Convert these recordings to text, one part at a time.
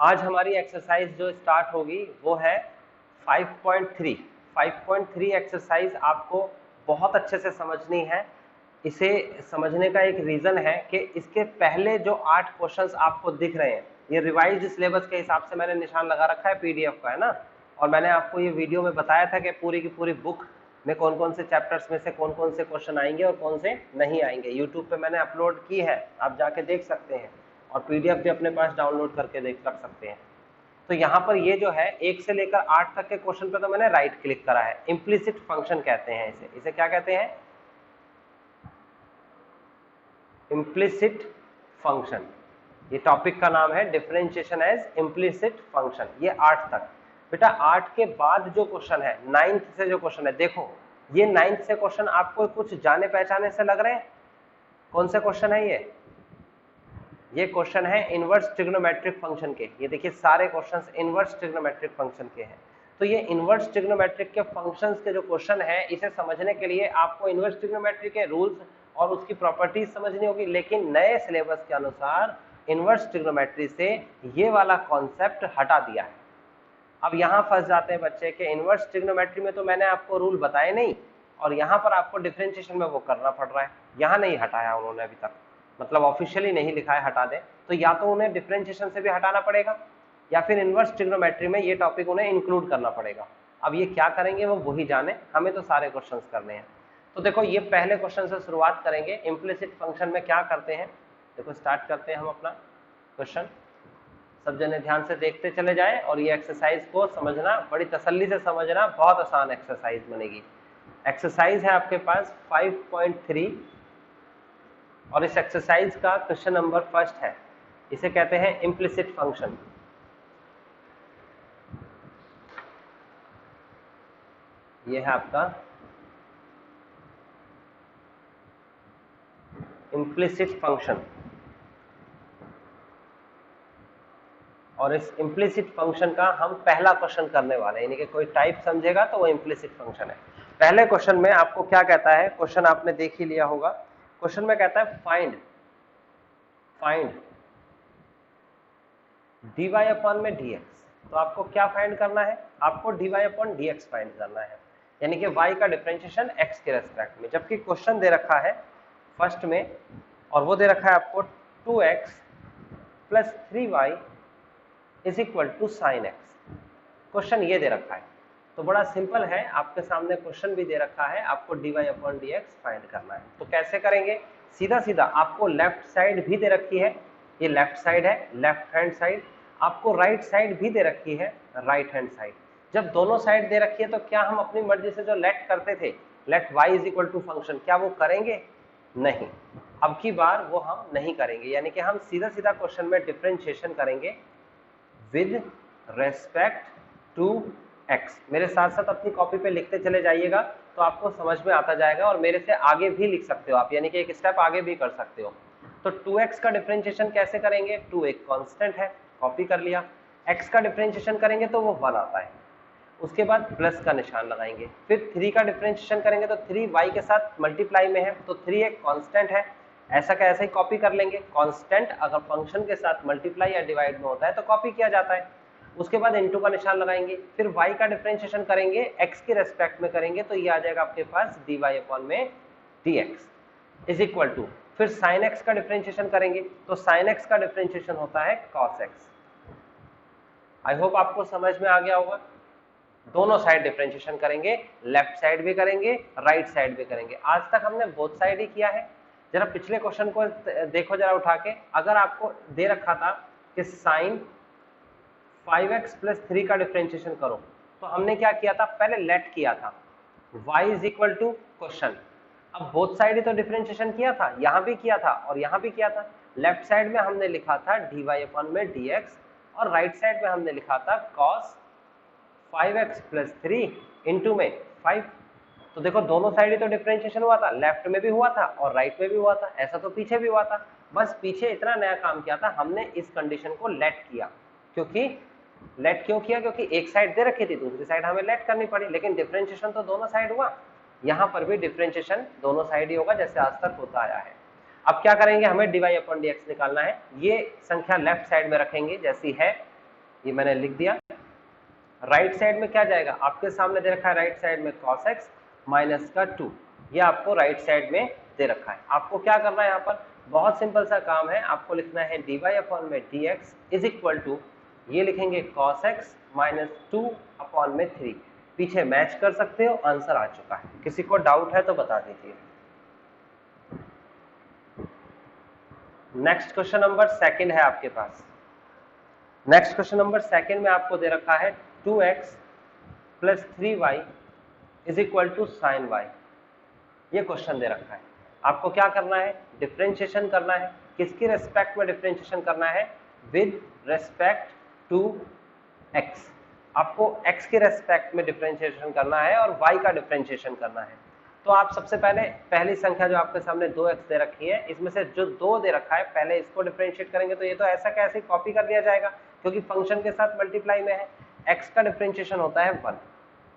आज हमारी एक्सरसाइज जो स्टार्ट होगी वो है 5.3। 5.3 एक्सरसाइज आपको बहुत अच्छे से समझनी है। इसे समझने का एक रीजन है कि इसके पहले जो 8 क्वेश्चंस आपको दिख रहे हैं ये रिवाइज्ड सिलेबस के हिसाब से मैंने निशान लगा रखा है पीडीएफ का, है ना। और मैंने आपको ये वीडियो में बताया था कि पूरी की पूरी बुक में कौन कौन से चैप्टर्स में से कौन कौन से क्वेश्चन आएंगे और कौन से नहीं आएंगे। यूट्यूब पे मैंने अपलोड की है, आप जाके देख सकते हैं और पीडीएफ भी अपने पास डाउनलोड करके रख सकते हैं। तो यहाँ पर ये जो है 1 से लेकर 8 तक के क्वेश्चन पे तो मैंने राइट क्लिक करा है। इम्प्लिसिट फंक्शन कहते हैं इसे क्या कहते हैं? Implicit function. ये टॉपिक का नाम है डिफरेंशिएशन एज इम्प्लिसिट फंक्शन। ये 8 तक। बेटा 8 के बाद जो क्वेश्चन है 9th से जो क्वेश्चन है, देखो ये 9th से क्वेश्चन आपको कुछ जाने पहचाने से लग रहे हैं। कौन से क्वेश्चन है ये क्वेश्चन है इनवर्स ट्रिग्नोमेट्रिक फंक्शन के। ये देखिए सारे क्वेश्चंस इनवर्स ट्रिग्नोमेट्रिक फंक्शन के हैं। तो ये इनवर्स ट्रिग्नोमेट्रिक के फंक्शंस के जो क्वेश्चन है इसे समझने के लिए आपको इनवर्स ट्रिग्नोमेट्री के रूल्स और उसकी प्रॉपर्टीज समझनी होगी। लेकिन नए सिलेबस के अनुसार इनवर्स ट्रिग्नोमेट्री से ये वाला कॉन्सेप्ट हटा दिया है। अब यहाँ फंस जाते हैं बच्चे के इनवर्स ट्रिग्नोमेट्री में तो मैंने आपको रूल बताए नहीं और यहाँ पर आपको डिफरेंशिएशन में वो करना पड़ रहा है। यहाँ नहीं हटाया उन्होंने अभी तक, मतलब ऑफिशियली नहीं लिखा है हटा दे। तो या तो उन्हें डिफरेंशिएशन से भी हटाना पड़ेगा या फिर इनवर्स ट्रिग्नोमेट्री में ये टॉपिक उन्हें इंक्लूड करना पड़ेगा। अब ये क्या करेंगे वो वही जाने, हमें तो सारे क्वेश्चंस करने हैं। तो देखो ये पहले क्वेश्चन से शुरुआत करेंगे। इम्प्लिसिट फंक्शन में क्या करते हैं, देखो स्टार्ट करते हैं हम अपना क्वेश्चन। सब जने ध्यान से देखते चले जाएं और ये एक्सरसाइज को समझना, बड़ी तसल्ली से समझना, बहुत आसान एक्सरसाइज बनेगी। एक्सरसाइज है आपके पास 5.3 और इस एक्सरसाइज का क्वेश्चन नंबर फर्स्ट है। इसे कहते हैं इम्प्लिसिट फंक्शन। ये है आपका इम्प्लिसिट फंक्शन और इस इम्प्लिसिट फंक्शन का हम पहला क्वेश्चन करने वाले हैं, यानी कि कोई टाइप समझेगा तो वो इम्प्लिसिट फंक्शन है। पहले क्वेश्चन में आपको क्या कहता है, क्वेश्चन आपने देख ही लिया होगा। क्वेश्चन में कहता है फाइंड dy अपॉन में dx। तो आपको क्या फाइंड करना है, आपको dy अपॉन dx फाइंड करना है, यानी कि y का डिफरेंशिएशन x के रेस्पेक्ट में। जबकि क्वेश्चन दे रखा है फर्स्ट में और वो दे रखा है आपको 2x plus 3y is equal to sine x। Question ये दे रखा है तो बड़ा सिंपल है, आपके सामने क्वेश्चन भी दे रखा है, आपको dy अपॉन dx फाइंड करना है। तो कैसे करेंगे, सीधा सीधा आपको लेफ्ट साइड भी दे रखी है, ये लेफ्ट साइड है, लेफ्ट हैंड साइड। आपको राइट साइड भी दे रखी है, राइट हैंड साइड। जब दोनों साइड दे रखी है तो क्या हम अपनी मर्जी से जो लेट करते थे, let y is equal to function, क्या वो करेंगे? नहीं, अब की बार वो हम नहीं करेंगे। यानी कि हम सीधा सीधा क्वेश्चन में डिफरेंशिएशन करेंगे विद रेस्पेक्ट टू x। मेरे साथ साथ अपनी कॉपी पे लिखते चले जाइएगा तो आपको समझ में आता जाएगा और मेरे से आगे भी लिख सकते हो आप, यानी कि एक स्टेप आगे भी कर सकते हो। तो 2x का डिफरेंशिएशन कैसे करेंगे, 2 एक कांस्टेंट है, कॉपी कर लिया। x का डिफरेंशिएशन करेंगे तो वो 1 आता है, उसके बाद प्लस का निशान लगाएंगे। फिर 3 का डिफरेंशिएशन करेंगे तो 3 y के साथ मल्टीप्लाई में है तो 3 एक कांस्टेंट है, ऐसा का ऐसा ही कॉपी कर लेंगे। कांस्टेंट अगर फंक्शन के साथ मल्टीप्लाई या डिवाइड में होता है तो कॉपी किया जाता है। उसके बाद इनटू का निशान लगाएंगे। फिर y का डिफरेंशिएशन करेंगे, x के रेस्पेक्ट में करेंगे तो ये आ जाएगा आपके पास dy अपॉन में dx इज इक्वल टू, फिर sin x का डिफरेंशिएशन करेंगे तो sin x का डिफरेंशिएशन होता है cos x। आई होप आपको समझ में आ गया होगा। दोनों साइड डिफरेंशिएशन करेंगे, लेफ्ट साइड भी करेंगे, राइट साइड भी करेंगे। आज तक हमने बोथ साइड ही किया है। जरा पिछले क्वेश्चन को देखो जरा उठा के, अगर आपको दे रखा था कि sin 5x प्लस 3 का डिफरेंशिएशन करो तो हमने क्या किया था, पहले लेट किया था y is equal to question. अब बोथ साइड ही तो डिफरेंशिएशन किया था, यहां भी किया था और यहां भी किया था। लेफ्ट साइड में हमने लिखा था dy अपॉन में dx और राइट साइड में हमने लिखा था cos 5x प्लस 3 इंटू में 5। तो देखो दोनों साइड ही तो डिफरेंशिएशन हुआ था, लेफ्ट में भी हुआ था और राइट में भी हुआ था, ऐसा तो पीछे भी हुआ था। बस पीछे इतना नया काम किया था, हमने इस कंडीशन को लेट किया। क्योंकि लेट क्यों किया, क्योंकि एक साइड दे रखी थी, दूसरी साइड हमें लेट करनी पड़ी, लेकिन डिफरेंशिएशन तो दोनों साइड हुआ। यहां पर भी डिफरेंशिएशन दोनों साइड ही होगा जैसे आज तक होता आया है। अब क्या करेंगे, हमें dy अपॉन dx निकालना है। ये संख्या लेफ्ट साइड में रखेंगे जैसी है, ये मैंने लिख दिया। राइट साइड में क्या जाएगा, आपके सामने दे रखा है राइट साइड में cos x माइनस का 2, ये आपको राइट साइड में दे रखा है। आपको क्या करना है, यहाँ पर बहुत सिंपल सा काम है, आपको लिखना है dy अपॉन में dx इज इक्वल टू, ये लिखेंगे cos x माइनस 2 अपॉन में 3। पीछे मैच कर सकते हो, आंसर आ चुका है। किसी को डाउट है तो बता दीजिए। नेक्स्ट क्वेश्चन नंबर सेकंड है आपके पास। नेक्स्ट क्वेश्चन नंबर सेकंड में आपको दे रखा है 2x plus 3y is equal to sine y। ये क्वेश्चन दे रखा है, आपको क्या करना है, डिफरेंशिएशन करना है। किसके रेस्पेक्ट में डिफरेंशिएशन करना है, विद रेस्पेक्ट टू x। आपको x के रेस्पेक्ट में डिफरेंशिएशन करना है और y का डिफरेंशिएशन करना है। तो आप सबसे पहले पहली संख्या जो आपके सामने 2x दे रखी है, इसमें से जो 2 दे रखा है पहले इसको डिफरेंशिएट करेंगे, तो ये तो ऐसा कैसे कॉपी कर लिया जाएगा क्योंकि फंक्शन के साथ मल्टीप्लाई में है। x का डिफरेंशिएशन होता है 1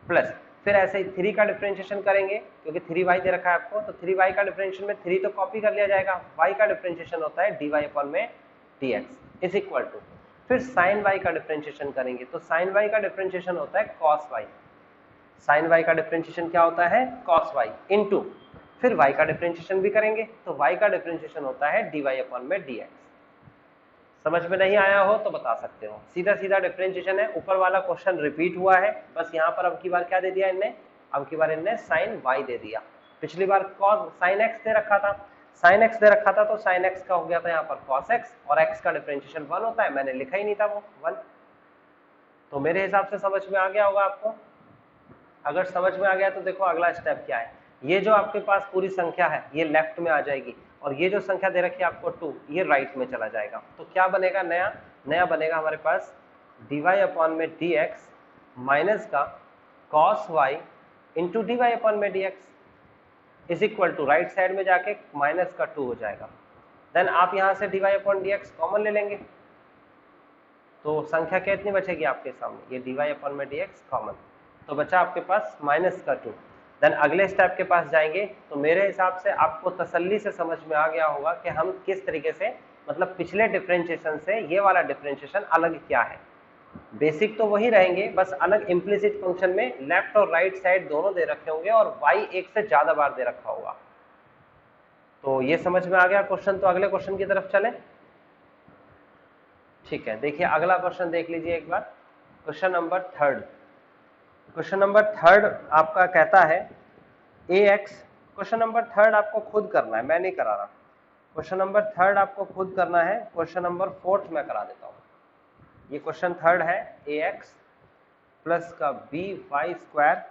प्लस, फिर ऐसे ही 3 का डिफरेंशिएशन करेंगे क्योंकि 3y दे रखा है आपको, तो 3y का डिफरेंशिएशन में 3 तो कॉपी कर लिया जाएगा। y का डिफरेंशिएशन होता है dy अपॉन में dx इज इक्वल टू, फिर sin y का डिफरेंशिएशन करेंगे, तो sin y का डिफरेंशिएशन होता है cos y। sin y का डिफरेंशिएशन क्या होता है, cos y इनटू, फिर y का डिफरेंशिएशन भी करेंगे, तो y का डिफरेंशिएशन होता है dy अपॉन में dx। समझ में नहीं आया हो तो बता सकते हो, सीधा सीधा डिफरेंशिएशन है। ऊपर वाला क्वेश्चन रिपीट हुआ है, बस यहाँ पर अब की बार क्या दे दिया इनने, अब की बार इनने sin y दे दिया। पिछली बार cos sin x दे रखा था, sin x दे रखा था तो sin x का हो गया था यहाँ पर cos x, और x का डिफरेंशिएशन 1 होता है, मैंने लिखा ही नहीं था वो 1। तो मेरे हिसाब से समझ में आ गया होगा आपको। अगर समझ में आ गया तो देखो अगला स्टेप क्या है, ये जो आपके पास पूरी संख्या है ये लेफ्ट में आ जाएगी, और ये जो संख्या दे रखी है आपको 2, ये राइट में चला जाएगा। तो क्या बनेगा, नया बनेगा हमारे पास dy अपॉन में dx माइनस का cos y into dy upon में dx is equal to, right side में जाके माइनस का 2 हो जाएगा। देन आप यहां से dy अपॉन dx कॉमन ले लेंगे, तो संख्या कितनी बचेगी आपके सामने, ये dy अपॉन में dx कॉमन, तो बचा आपके पास माइनस का 2। देन अगले स्टेप के पास जाएंगे, तो मेरे हिसाब से आपको तसल्ली से समझ में आ गया होगा कि हम किस तरीके से, मतलब पिछले डिफरेंशिएशन से ये वाला डिफरेंशिएशन अलग क्या है। बेसिक तो वही रहेंगे, बस अलग इम्प्लिसिट फंक्शन में लेफ्ट और राइट साइड दोनों दे रखे होंगे और y एक से ज्यादा बार दे रखा होगा। तो ये समझ में आ गया क्वेश्चन, तो अगले क्वेश्चन की तरफ चले। ठीक है, देखिए अगला क्वेश्चन देख लीजिए एक बार, question number third. Question number third आपका कहता है ax, क्वेश्चन नंबर थर्ड आपको खुद करना है, मैं नहीं करा रहा। क्वेश्चन नंबर थर्ड आपको खुद करना है, क्वेश्चन नंबर फोर्थ मैं करा देता हूँ। ये क्वेश्चन थर्ड है ax प्लस का by स्क्वायर।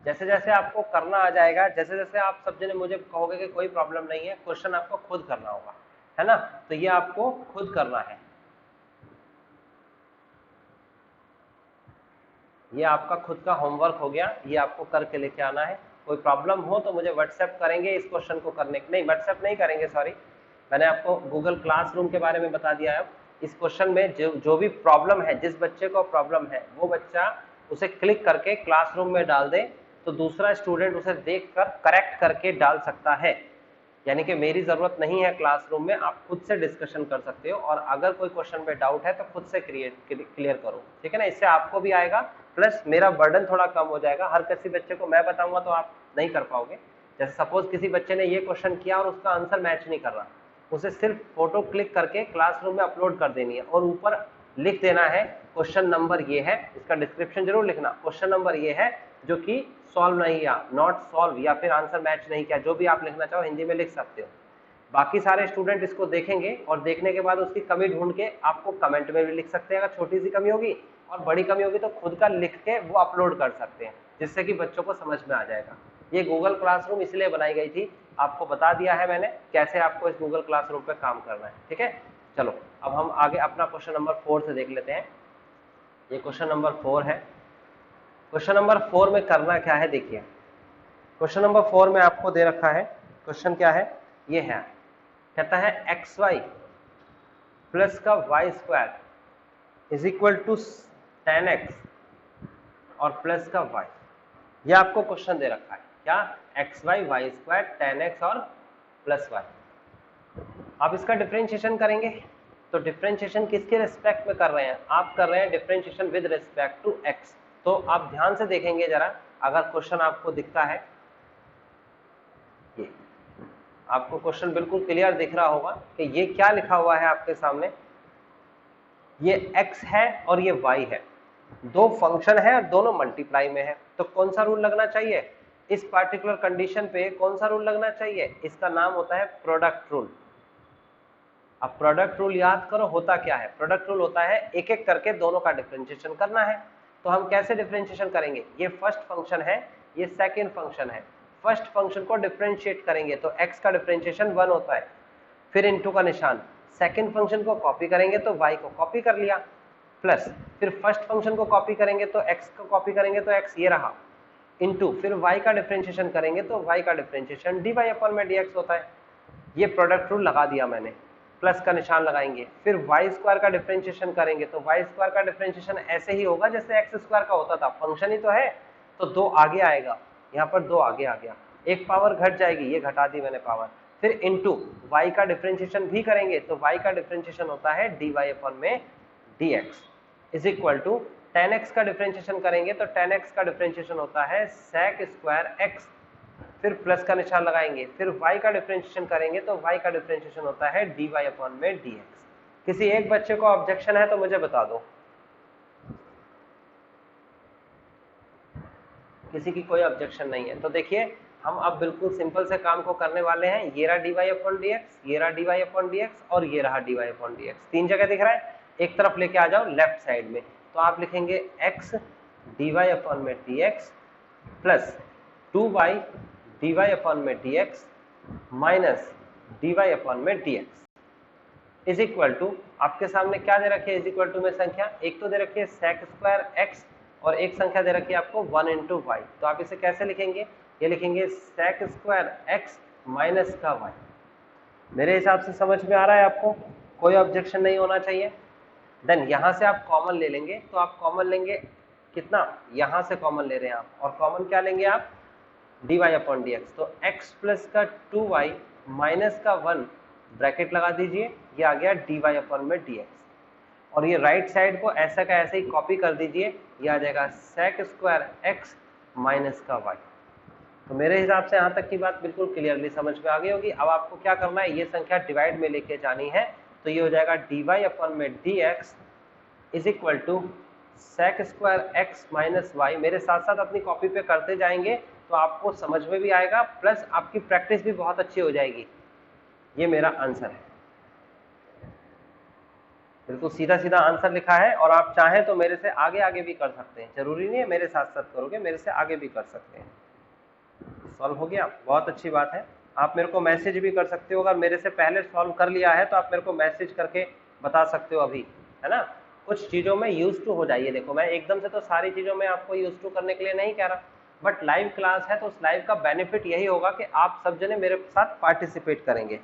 जैसे जैसे आपको करना आ जाएगा, जैसे जैसे आप सब जने मुझे कहोगे कि कोई प्रॉब्लम नहीं है, क्वेश्चन आपको खुद करना होगा, है ना, तो ये आपको खुद करना है। ये आपका खुद का होमवर्क हो गया, ये आपको करके लेके आना है। कोई प्रॉब्लम हो तो मुझे व्हाट्सएप करेंगे इस क्वेश्चन को करने, नहीं व्हाट्सएप नहीं करेंगे, सॉरी, मैंने आपको गूगल क्लासरूम के बारे में बता दिया है। इस क्वेश्चन में जो भी प्रॉब्लम है, जिस बच्चे को प्रॉब्लम है वो बच्चा उसे क्लिक करके क्लासरूम में डाल दे, तो दूसरा स्टूडेंट उसे देखकर करेक्ट करके डाल सकता है। यानी कि मेरी जरूरत नहीं है क्लासरूम में, आप खुद से डिस्कशन कर सकते हो, और अगर कोई क्वेश्चन पे डाउट है तो खुद से क्लियर करो, ठीक है ना, इससे आपको भी आएगा, प्लस मेरा बर्डन थोड़ा कम हो जाएगा। हर किसी बच्चे को मैं बताऊंगा तो आप नहीं कर पाओगे। जैसे सपोज किसी बच्चे ने ये क्वेश्चन किया और उसका आंसर मैच नहीं कर रहा, उसे सिर्फ फोटो क्लिक करके क्लासरूम में अपलोड कर देनी है और ऊपर लिख देना है क्वेश्चन नंबर ये है, इसका डिस्क्रिप्शन जरूर लिखना, क्वेश्चन नंबर ये है जो कि सॉल्व नहीं किया, नॉट सॉल्व, या फिर आंसर मैच नहीं किया, जो भी आप लिखना चाहो हिंदी में लिख सकते हो। बाकी सारे स्टूडेंट इसको देखेंगे और देखने के बाद उसकी कमी ढूंढ के आपको कमेंट में भी लिख सकते हैं। अगर छोटी सी कमी होगी और बड़ी कमी होगी तो खुद का लिख के वो अपलोड कर सकते हैं, जिससे कि बच्चों को समझ में आ जाएगा। ये गूगल क्लासरूम इसलिए बनाई गई थी, आपको बता दिया है मैंने कैसे आपको इस गूगल क्लासरूम पे काम करना है, ठीक है। चलो अब हम आगे अपना क्वेश्चन नंबर 4 से देख लेते हैं। ये क्वेश्चन नंबर 4 है। क्वेश्चन नंबर 4 में करना क्या है, देखिए क्वेश्चन नंबर 4 में आपको दे रखा है, क्वेश्चन क्या है, ये है, कहता है xy प्लस का y square is equal to 10x और प्लस का y। ये आपको क्वेश्चन दे रखा है, क्या, xy y स्क्वायर 10x और प्लस y। आप इसका डिफरेंशिएशन करेंगे, तो डिफरेंशिएशन किसके रिस्पेक्ट में कर रहे हैं? आप कर रहे हैं differentiation with respect to x. तो आप ध्यान से देखेंगे जरा, अगर क्वेश्चन आपको दिखता है, ये आपको क्वेश्चन बिल्कुल क्लियर दिख रहा होगा कि ये क्या लिखा हुआ है आपके सामने, ये x है और ये y है, दो फंक्शन है और दोनों मल्टीप्लाई में है। तो कौन सा रूल लगना चाहिए इस पार्टिकुलर कंडीशन पे? कौन सा रूल लगना चाहिए? इसका नाम होता है प्रोडक्ट रूल। अब प्रोडक्ट रूल याद करो, होता क्या है? प्रोडक्ट रूल होता है एक एक करके दोनों का डिफरेंशिएशन करना है। तो हम कैसे डिफरेंशिएशन करेंगे? ये फर्स्ट फंक्शन है, ये सेकंड फंक्शन है, फर्स्ट फंक्शन को डिफरेंशिएट करेंगे तो x का डिफरेंशिएशन 1 होता है, फिर इनटू का निशान, सेकंड फंक्शन को कॉपी करेंगे तो y को कॉपी कर लिया, प्लस फिर फर्स्ट फंक्शन को कॉपी करेंगे तो x को कॉपी करेंगे तो x ये रहा, इनटू फिर y का डिफरेंशिएशन करेंगे तो y का डिफरेंशिएशन dy अपन में dx होता है। ये प्रोडक्ट रूल लगा दिया मैंने, प्लस का निशान लगाएंगे, फिर वाई स्क्वायर का डिफरेंशिएशन करेंगे तो वाई स्क्वायर का डिफरेंशिएशन ऐसे ही होगा जैसे एक्स स्क्वायर का होता था, फंक्शन ही तो है, तो 2 आगे आएगा, यहाँ पर 2 आगे आ गया, एक पावर घट जाएगी, ये घटा दी मैंने पावर, फिर इनटू वाई का डिफरेंशिएशन भी करेंगे तो वाई का डिफरेंशिएशन होता है dy अपन में dx is equal to 10x का डिफरेंशिएशन करेंगे तो 10x का डिफरेंशिएशन होता है sec स्क्वायर x, फिर प्लस का निशान लगाएंगे, फिर y का डिफरेंशिएशन करेंगे तो y का डिफरेंशिएशन होता है dy अपन में dx। किसी एक बच्चे को ऑब्जेक्शन है तो मुझे बता दो, किसी की कोई ऑब्जेक्शन नहीं है तो देखिए हम अब बिल्कुल सिंपल से काम को करने वाले हैं। ये रहा dy अपन dx, ये रहा dy अपन dx और ये रहा dy अपन dx, तीन जगह दिख रहा है, एक तरफ लेके आ जाओ लेफ्ट साइड में, तो आप लिखेंगे x dy अपन में dx plus 2y dy upon में dx माइनस dy अपन में dx इज इक्वल टू, आपके सामने क्या दे रखी है इज इक्वल टू में संख्या? एक तो दे रखी है sec स्क्वायर x और एक संख्या दे रखी है आपको 1 इंटू वाई। तो आप इसे कैसे लिखेंगे? ये लिखेंगे sec स्क्वायर x माइनस का y। मेरे हिसाब से समझ में आ रहा है आपको, कोई ऑब्जेक्शन नहीं होना चाहिए। देन यहां से आप कॉमन ले लेंगे, तो आप कॉमन लेंगे कितना? यहां से कॉमन ले रहे हैं आप, और कॉमन क्या लेंगे आप? dy अपॉन dx, तो x प्लस का 2y माइनस का 1 ब्रैकेट लगा दीजिए, ये आ गया dy अपॉन में dx, और ये राइट साइड को ऐसा का ऐसे ही कॉपी कर दीजिए, ये आ जाएगा sec स्क्वायर x माइनस का y। तो मेरे हिसाब से यहाँ तक की बात बिल्कुल क्लियरली समझ में आ गई होगी। अब आपको क्या करना है, ये संख्या डिवाइड में लेके जानी है, तो ये हो जाएगा dy अपॉन में dx is equal to sec square x minus y। मेरे साथ साथ अपनी कॉपी पे करते जाएंगे तो आपको समझ में भी आएगा, प्लस आपकी प्रैक्टिस भी बहुत अच्छी हो जाएगी। ये मेरा आंसर है, बिल्कुल सीधा सीधा आंसर लिखा है, और आप चाहें तो मेरे से आगे आगे भी कर सकते हैं, जरूरी नहीं है मेरे साथ साथ करोगे, मेरे से आगे भी कर सकते हैं। सॉल्व हो गया, बहुत अच्छी बात है। आप मेरे को मैसेज भी कर सकते हो, अगर मेरे से पहले सॉल्व कर लिया है तो आप मेरे को मैसेज करके बता सकते हो अभी, है ना। कुछ चीज़ों में यूज टू हो जाइए। देखो मैं एकदम से तो सारी चीज़ों में आपको यूज टू करने के लिए नहीं कह रहा, बट लाइव क्लास है तो उस लाइव का बेनिफिट यही होगा कि आप सब जने मेरे साथ पार्टिसिपेट करेंगे।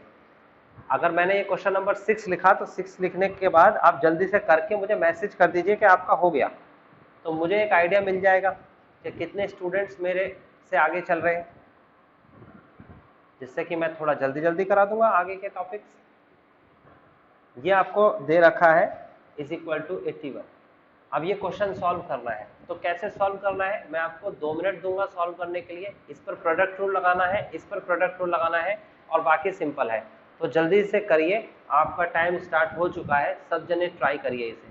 अगर मैंने ये क्वेश्चन नंबर 6 लिखा तो 6 लिखने के बाद आप जल्दी से करके मुझे मैसेज कर दीजिए कि आपका हो गया, तो मुझे एक आइडिया मिल जाएगा कि कितने स्टूडेंट्स मेरे से आगे चल रहे हैं, जिससे कि मैं थोड़ा जल्दी जल्दी करा दूंगा आगे के टॉपिक्स। ये आपको दे रखा है इज इक्वल टू 81। अब ये क्वेश्चन सॉल्व करना है, तो कैसे सॉल्व करना है मैं आपको 2 मिनट दूंगा सॉल्व करने के लिए। इस पर प्रोडक्ट रूल लगाना है, इस पर प्रोडक्ट रूल लगाना है, और बाकी सिंपल है, तो जल्दी से करिए, आपका टाइम स्टार्ट हो चुका है, सब जने ट्राई करिए इसे।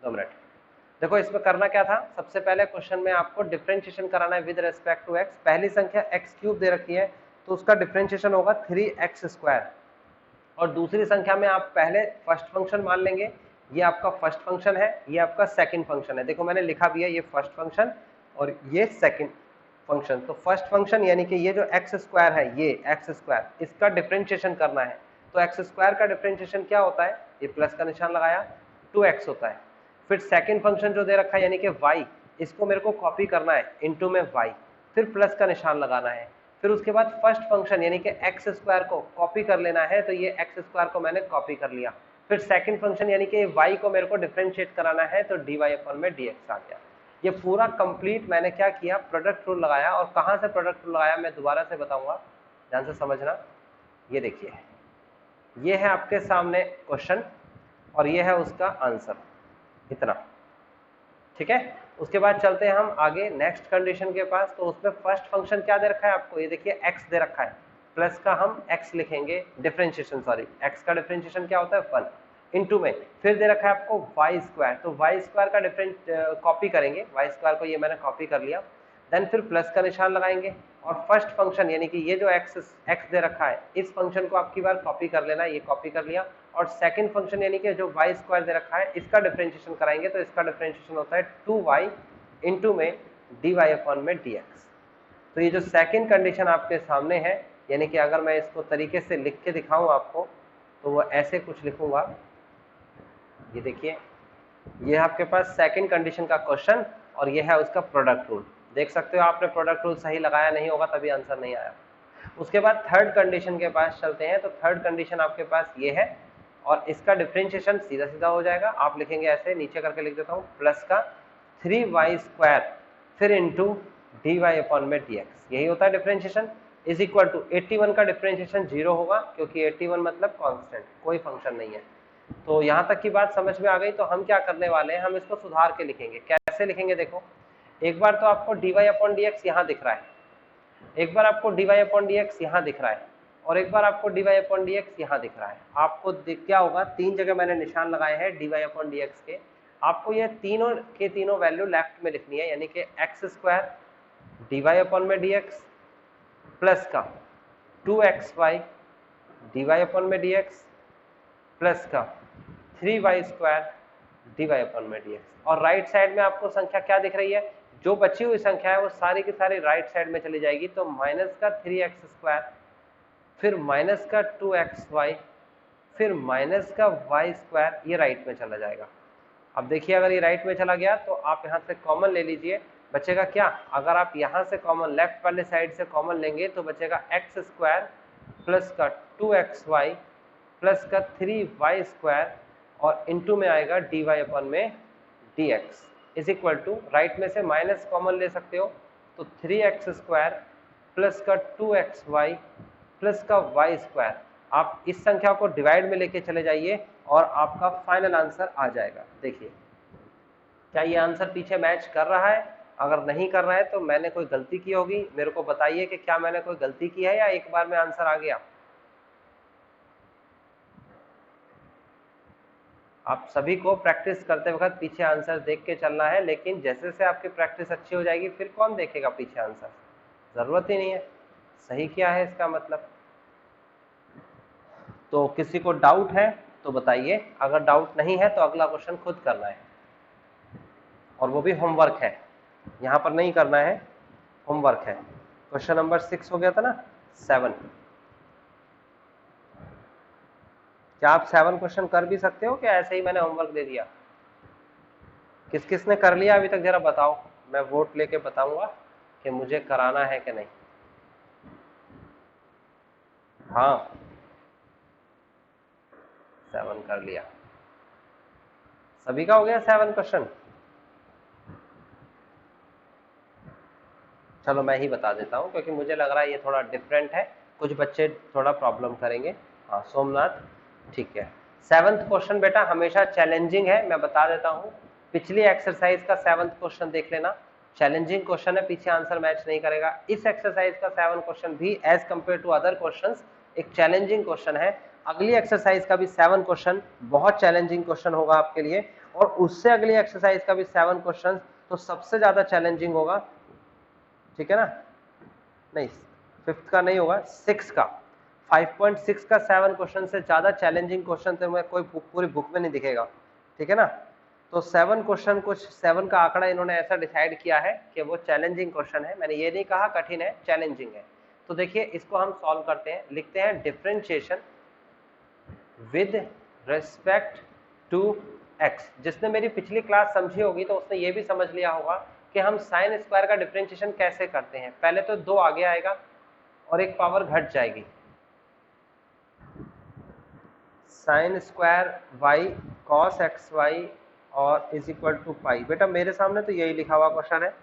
2 मिनट। देखो इसमें करना क्या था, सबसे पहले क्वेश्चन में आपको डिफरेंशिएशन कराना है विद रेस्पेक्ट टू एक्स। पहली संख्या एक्स क्यूब दे रखी है तो उसका डिफरेंशिएशन होगा 3x स्क्वायर, और दूसरी संख्या में आप पहले फर्स्ट फंक्शन मान लेंगे, ये आपका फर्स्ट फंक्शन है, ये आपका सेकंड फंक्शन है। देखो मैंने लिखा भी है, ये फर्स्ट फंक्शन और ये सेकंड फंक्शन। तो फर्स्ट फंक्शन यानी कि ये जो एक्स स्क्वायर है, ये एक्स स्क्वायर, इसका डिफरेंशिएशन करना है। तो एक्स स्क्वायर का डिफरेंशिएशन क्या होता है, ये प्लस का निशान लगाया, 2x होता है। फिर सेकंड फंक्शन जो दे रखा है यानी कि y, इसको मेरे को कॉपी करना है इनटू में y, फिर प्लस का निशान लगाना है। फिर उसके बाद फर्स्ट फंक्शन यानी कि एक्स स्क्वायर को कॉपी कर लेना है, तो ये एक्स स्क्वायर को मैंने कॉपी कर लिया। फिर सेकंड फंक्शन यानी कि y को मेरे को डिफरेंशिएट कराना है, तो dy अपन में dx आ गया। ये पूरा कंप्लीट मैंने क्या किया, प्रोडक्ट रूल लगाया। और कहाँ से प्रोडक्ट रूल लगाया मैं दोबारा से बताऊंगा, ध्यान से समझना। ये देखिए, ये है आपके सामने क्वेश्चन, और ये है उसका आंसर, इतना। ठीक है, उसके बाद चलते हैं हम आगे नेक्स्ट कंडीशन के पास। तो उसमें फर्स्ट फंक्शन क्या दे रखा है आपको, ये देखिए x दे रखा है, प्लस का हम x लिखेंगे डिफरेंशिएशन, सॉरी x का डिफरेंशिएशन क्या होता है 1 इनटू में, फिर दे रखा है आपको वाई स्क्वायर, तो वाई स्क्वायर का डिफरेंट कॉपी करेंगे, वाई स्क्वायर को ये मैंने कॉपी कर लिया, देन फिर प्लस का निशान लगाएंगे, और फर्स्ट फंक्शन यानी कि ये जो x दे रखा है इस फंक्शन को आपकी बार कॉपी कर लेना, ये कॉपी कर लिया, और सेकंड फंक्शन यानी कि जो वाई स्क्वायर दे रखा है इसका डिफरेंशिएशन कराएंगे, तो इसका डिफरेंशिएशन होता है 2y इनटू में dy अपॉन में dx। तो ये जो सेकंड कंडीशन आपके सामने है, यानी कि अगर मैं इसको तरीके से लिख के दिखाऊं आपको, तो वो ऐसे कुछ लिखूंगा, ये देखिए, ये आपके पास सेकंड कंडीशन का क्वेश्चन, और ये है उसका प्रोडक्ट रूल। देख सकते हो आपने प्रोडक्ट रूल सही लगाया नहीं होगा तभी आंसर नहीं आया। उसके बाद थर्ड कंडीशन के पास चलते हैं। तो थर्ड कंडीशन आपके पास ये है, और इसका डिफरेंशिएशन सीधा सीधा हो जाएगा, आप लिखेंगे ऐसे, नीचे करके लिख देता हूँ, प्लस का 3y स्क्वायर फिर इंटू dy अपॉन में dx, यही होता है डिफरेंशिएशन, इज इक्वल टू 81 का डिफरेंशिएशन 0 होगा, क्योंकि 81 मतलब कांस्टेंट, कोई फंक्शन नहीं है। तो यहाँ तक की बात समझ में आ गई। तो हम क्या करने वाले हैं, हम इसको सुधार के लिखेंगे। कैसे लिखेंगे देखो, एक बार तो आपको dy अपॉन dx यहाँ दिख रहा है, एक बार आपको dy अपॉन dx यहाँ दिख रहा है, और एक बार आपको dy अपॉन dx यहाँ दिख रहा है। आपको क्या होगा, तीन जगह मैंने निशान लगाए हैं dy अपॉन dx के, आपको ये तीनों के तीनों वैल्यू लेफ्ट में लिखनी है, यानी कि एक्स स्क्वायर dy अपॉन में dx प्लस का 2xy dy अपॉन में dx प्लस का 3y स्क्वायर dy अपॉन में dx। और राइट साइड में आपको संख्या क्या दिख रही है, जो बची हुई संख्या है वो सारी की सारी राइट साइड में चली जाएगी। तो माइनस का 3x स्क्वायर फिर माइनस का 2xy फिर माइनस का y स्क्वायर, ये राइट में चला जाएगा। अब देखिए, अगर ये राइट में चला गया तो आप यहाँ से कॉमन ले लीजिए, बचेगा क्या, अगर आप यहाँ से कॉमन लेफ्ट वाले साइड से कॉमन लेंगे तो बचेगा एक्स स्क्वायर प्लस का 2xy प्लस का 3y स्क्वायर, और इनटू में आएगा dy अपॉन में dx is equal to, right में से माइनस कॉमन ले सकते हो, तो 3x स्क्वायर प्लस का 2xy प्लस का y स्क्वायर। आप इस संख्या को डिवाइड में लेके चले जाइए और आपका फाइनल आंसर आ जाएगा। देखिए, क्या ये आंसर पीछे मैच कर रहा है? अगर नहीं कर रहा है तो मैंने कोई गलती की होगी, मेरे को बताइए कि क्या मैंने कोई गलती की है या एक बार में आंसर आ गया। आप सभी को प्रैक्टिस करते वक्त पीछे आंसर देख के चलना है, लेकिन जैसे जैसे आपकी प्रैक्टिस अच्छी हो जाएगी फिर कौन देखेगा पीछे आंसर, जरूरत ही नहीं है, सही क्या है इसका मतलब। तो किसी को डाउट है तो बताइए, अगर डाउट नहीं है तो अगला क्वेश्चन खुद करना है, और वो भी होमवर्क है, यहाँ पर नहीं करना है, होमवर्क है। क्वेश्चन नंबर 6 हो गया था ना, 7। क्या आप 7 क्वेश्चन कर भी सकते हो, क्या ऐसे ही मैंने होमवर्क दे दिया? किस किस ने कर लिया अभी तक जरा बताओ, मैं वोट लेके बताऊंगा कि मुझे कराना है कि नहीं। हाँ, 7 कर लिया, सभी का हो गया 7 क्वेश्चन। चलो मैं ही बता देता हूँ, क्योंकि मुझे लग रहा है ये थोड़ा डिफरेंट है, कुछ बच्चे थोड़ा प्रॉब्लम करेंगे। हाँ सोमनाथ, ठीक है। 7th क्वेश्चन बेटा हमेशा चैलेंजिंग है, मैं बता देता हूँ। पिछली एक्सरसाइज का 7th क्वेश्चन देख लेना, चैलेंजिंग क्वेश्चन है, पीछे आंसर मैच नहीं करेगा। इस एक्सरसाइज का 7 क्वेश्चन भी as compare to other questions एक चैलेंजिंग क्वेश्चन है। अगली एक्सरसाइज का भी 7 क्वेश्चन बहुत चैलेंजिंग क्वेश्चन होगा आपके लिए, और उससे अगली एक्सरसाइज का भी 7 क्वेश्चन तो सबसे ज्यादा चैलेंजिंग होगा, ठीक है ना। नहीं, 5th का नहीं होगा, 6 का 5.6 का 7 क्वेश्चन से ज्यादा चैलेंजिंग क्वेश्चन तो मैं कोई पूरी बुक में नहीं दिखेगा, ठीक है ना। तो 7 क्वेश्चन, कुछ 7 का आंकड़ा इन्होंने ऐसा डिसाइड किया है कि वो चैलेंजिंग क्वेश्चन है, मैंने ये नहीं कहा कठिन है, चैलेंजिंग है। तो देखिए इसको हम सॉल्व करते हैं, लिखते हैं differentiation with respect to x. जिसने मेरी पिछली क्लास समझी होगी तो उसने ये भी समझ लिया होगा कि हम साइन स्क्वायर का डिफरेंशिएशन कैसे करते हैं। पहले तो 2 आगे आएगा और एक पावर घट जाएगी, sine square y cos x y और इज इक्वल टू पाई। बेटा मेरे सामने तो यही लिखा हुआ क्वेश्चन है,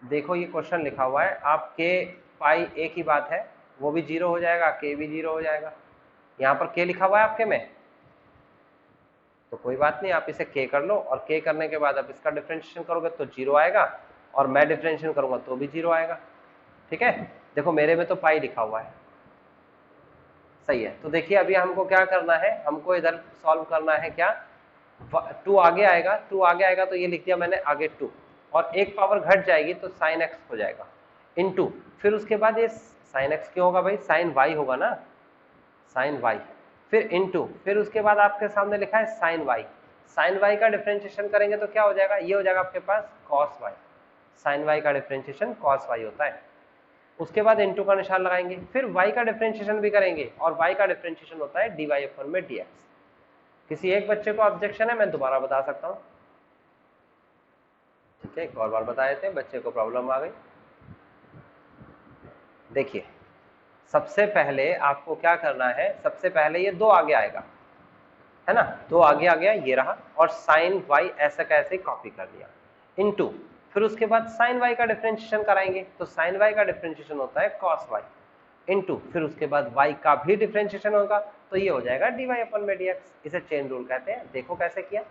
देखो ये क्वेश्चन लिखा हुआ है आपके, पाई एक ही बात है, वो भी 0 हो जाएगा, k भी 0 हो जाएगा। यहाँ पर k लिखा हुआ है आपके में, तो कोई बात नहीं, आप इसे k कर लो और k करने के बाद आप इसका डिफरेंशिएशन करोगे तो 0 आएगा, और मैं डिफरेंशिएशन करूंगा तो भी 0 आएगा। ठीक है, देखो मेरे में तो पाई लिखा हुआ है, सही है। तो देखिए अभी हमको क्या करना है, हमको इधर सॉल्व करना है क्या, 2 आगे आएगा, 2 आगे आएगा तो ये लिख दिया मैंने आगे 2, और एक पावर घट जाएगी तो साइन x हो जाएगा इनटू, फिर उसके बाद ये साइन x क्यों होगा भाई, साइन y होगा ना, साइन y, फिर इनटू, फिर उसके बाद आपके सामने लिखा है साइन y, साइन y का डिफरेंशिएशन करेंगे तो क्या हो जाएगा, ये हो जाएगा आपके पास cos y, साइन y का डिफरेंशिएशन cos y होता है। उसके बाद इनटू का निशान लगाएंगे, फिर y का डिफरेंशिएशन भी करेंगे, और y का डिफरेंशिएशन होता है dy अपन में dx। किसी एक बच्चे को ऑब्जेक्शन है, मैं दोबारा बता सकता हूं, ठीक है, एक और बार बता देते हैं, बच्चे को प्रॉब्लम आ गई। देखिए सबसे पहले आपको क्या करना है, सबसे पहले ये 2 आगे आएगा, है ना, 2 आगे आ गया, ये रहा, और साइन y ऐसा कैसे कॉपी कर लिया, इनटू, फिर उसके बाद साइन y का डिफरेंशिएशन कराएंगे, तो साइन y का डिफरेंशिएशन होता है cos y, इनटू, फिर उसके बाद y का भी डिफरेंशिएशन होगा, तो ये हो जाएगा dy अपन में dx, इसे चेन रूल कहते हैं। देखो कैसे किया,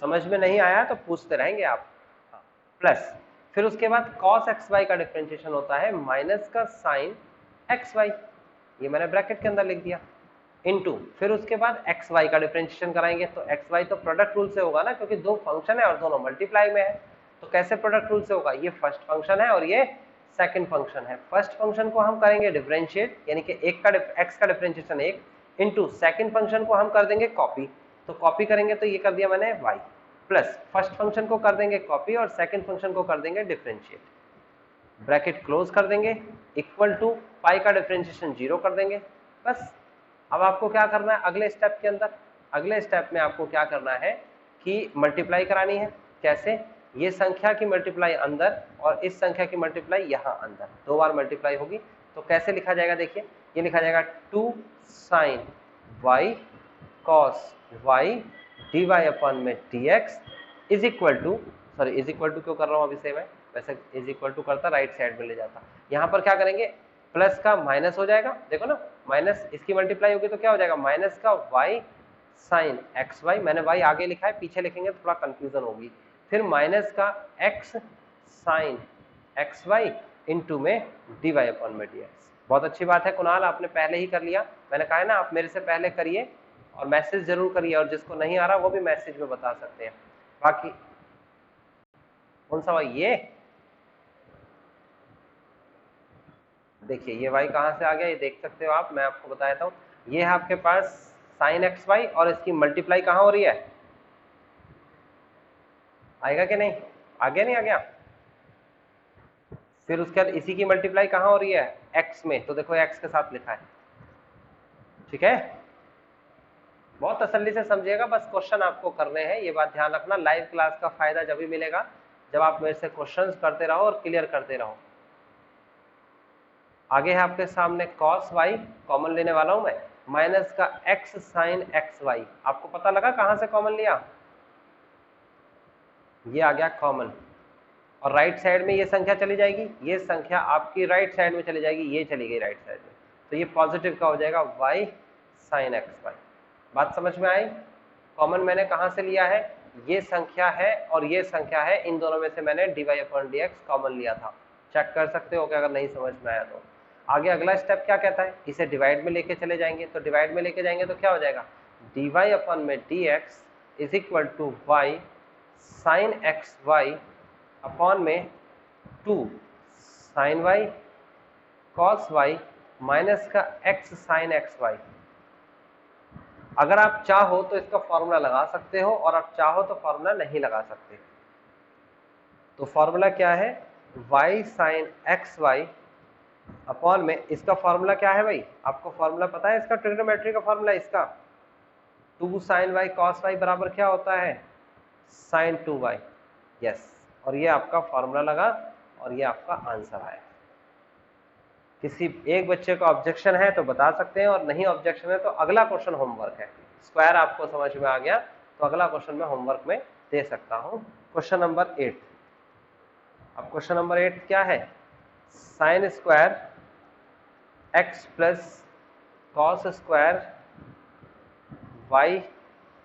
समझ में नहीं आया तो पूछते रहेंगे आप। प्लस, फिर उसके बाद cos xy का डिफरेंशिएशन होता है माइनस का साइन xy, ये मैंने ब्रैकेट के अंदर लिख दिया, इनटू, फिर उसके बाद xy का डिफरेंशिएशन कराएंगे, तो xy तो प्रोडक्ट रूल से होगा ना, क्योंकि 2 फंक्शन है और दोनों मल्टीप्लाई में है, तो कैसे प्रोडक्ट रूल से होगा, ये फर्स्ट फंक्शन है और ये सेकंड फंक्शन है, फर्स्ट फंक्शन को हम करेंगे डिफरेंशिएट, यानी कि x का डिफरेंशिएशन 1, इनटू सेकंड फंक्शन को हम कर देंगे कॉपी, तो कॉपी करेंगे तो ये कर दिया मैंने y, प्लस फर्स्ट फंक्शन को कर देंगे कॉपी और सेकंड फंक्शन को कर देंगे डिफरेंशिएट, ब्रैकेट क्लोज कर देंगे, इक्वल टू पाई का डिफरेंशिएशन 0 कर देंगे, बस। अब आपको क्या करना है अगले स्टेप के अंदर, अगले स्टेप में आपको क्या करना है कि मल्टीप्लाई करानी है, कैसे, ये संख्या की मल्टीप्लाई अंदर और इस संख्या की मल्टीप्लाई यहाँ अंदर, 2 बार मल्टीप्लाई होगी, तो कैसे लिखा जाएगा, देखिए ये लिखा जाएगा 2 sine y cos y dy upon में dx is equal to, sorry is equal to क्यों कर रहा हूँ अभी से मैं, वैसे इज इक्वल टू करता राइट साइड में ले जाता, यहाँ पर क्या करेंगे प्लस का माइनस हो जाएगा, देखो ना माइनस इसकी मल्टीप्लाई होगी तो क्या हो जाएगा, माइनस का y साइन xy, मैंने y आगे लिखा है, पीछे लिखेंगे तो थोड़ा कंफ्यूजन होगी, फिर माइनस का x साइन xy इनटू में dy अपन में dx। बहुत अच्छी बात है कुणाल, आपने पहले ही कर लिया, मैंने कहा है ना आप मेरे से पहले करिए और मैसेज जरूर करिए, और जिसको नहीं आ रहा वो भी मैसेज में बता सकते हैं। बाकी कौन सा भाई, ये देखिए ये y कहां से आ गया, ये देख सकते हो आप, मैं आपको बता देता हूं, ये है आपके पास साइन xy और इसकी मल्टीप्लाई कहां हो रही है, आएगा कि नहीं, आ गया नहीं आ गया, फिर उसके बाद इसी की मल्टीप्लाई कहां हो रही है, x में, तो देखो x के साथ लिखा है, ठीक है, बहुत तसल्ली से समझिएगा, बस क्वेश्चन आपको करने हैं, ये बात ध्यान रखना, लाइव क्लास का फायदा जब भी मिलेगा जब आप मेरे से क्वेश्चंस करते रहो और क्लियर करते रहो। आगे है आपके सामने cos y, कॉमन लेने वाला हूं मैं, माइनस का x साइन xy, आपको पता लगा कहां से कॉमन लिया, ये आ गया कॉमन, और राइट साइड में ये संख्या चली जाएगी, ये संख्या आपकी राइट साइड में चली जाएगी, ये चली गई राइट साइड में, तो ये पॉजिटिव का हो जाएगा y साइन xy। बात समझ में आई, कॉमन मैंने कहां से लिया है, ये संख्या है और ये संख्या है, इन दोनों में से मैंने dy अपॉन dx कॉमन लिया था, चेक कर सकते हो कि अगर नहीं समझ में आया तो। आगे अगला स्टेप क्या कहता है, इसे डिवाइड में लेके चले जाएंगे, तो डिवाइड में लेके जाएंगे तो क्या हो जाएगा, dy अपन में dx is equal to y sine xy upon में 2 sine y cos y minus का x साइन xy। अगर आप चाहो तो इसका फॉर्मूला लगा सकते हो और आप चाहो तो फॉर्मूला नहीं लगा सकते, तो फॉर्मूला क्या है, y साइन xy अपॉन में, इसका फॉर्मूला क्या है भाई, आपको फॉर्मूला पता है इसका, ट्रिग्नोमेट्री का फॉर्मूला इसका 2 साइन y cos y बराबर क्या होता है, साइन 2y, यस, और ये आपका फॉर्मूला लगा और ये आपका आंसर आया। किसी एक बच्चे का ऑब्जेक्शन है तो बता सकते हैं, और नहीं ऑब्जेक्शन है तो अगला क्वेश्चन होमवर्क है, स्क्वायर आपको समझ में आ गया तो अगला क्वेश्चन मैं होमवर्क में दे सकता हूं। क्वेश्चन नंबर 8, अब क्वेश्चन नंबर 8 क्या है, sine square x plus cos square y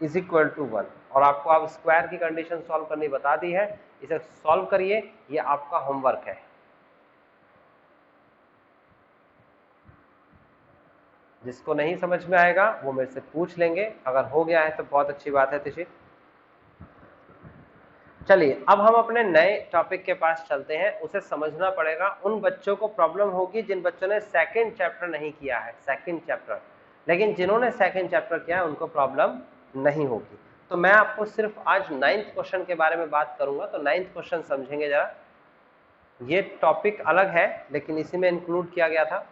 is equal to 1, और आपको आप स्क्वायर की कंडीशन सॉल्व करनी बता दी है, इसे सॉल्व करिए, ये आपका होमवर्क है। जिसको नहीं समझ में आएगा वो मेरे से पूछ लेंगे, अगर हो गया है तो बहुत अच्छी बात है तिशी। चलिए अब हम अपने नए टॉपिक के पास चलते हैं। उसे समझना पड़ेगा, उन बच्चों को प्रॉब्लम होगी जिन बच्चों ने सेकंड चैप्टर नहीं किया है, सेकंड चैप्टर, लेकिन जिन्होंने सेकंड चैप्टर किया है उनको प्रॉब्लम नहीं होगी। तो मैं आपको सिर्फ आज 9th क्वेश्चन के बारे में बात करूंगा, तो 9th क्वेश्चन समझेंगे जरा। ये टॉपिक अलग है लेकिन इसी में इंक्लूड किया गया था।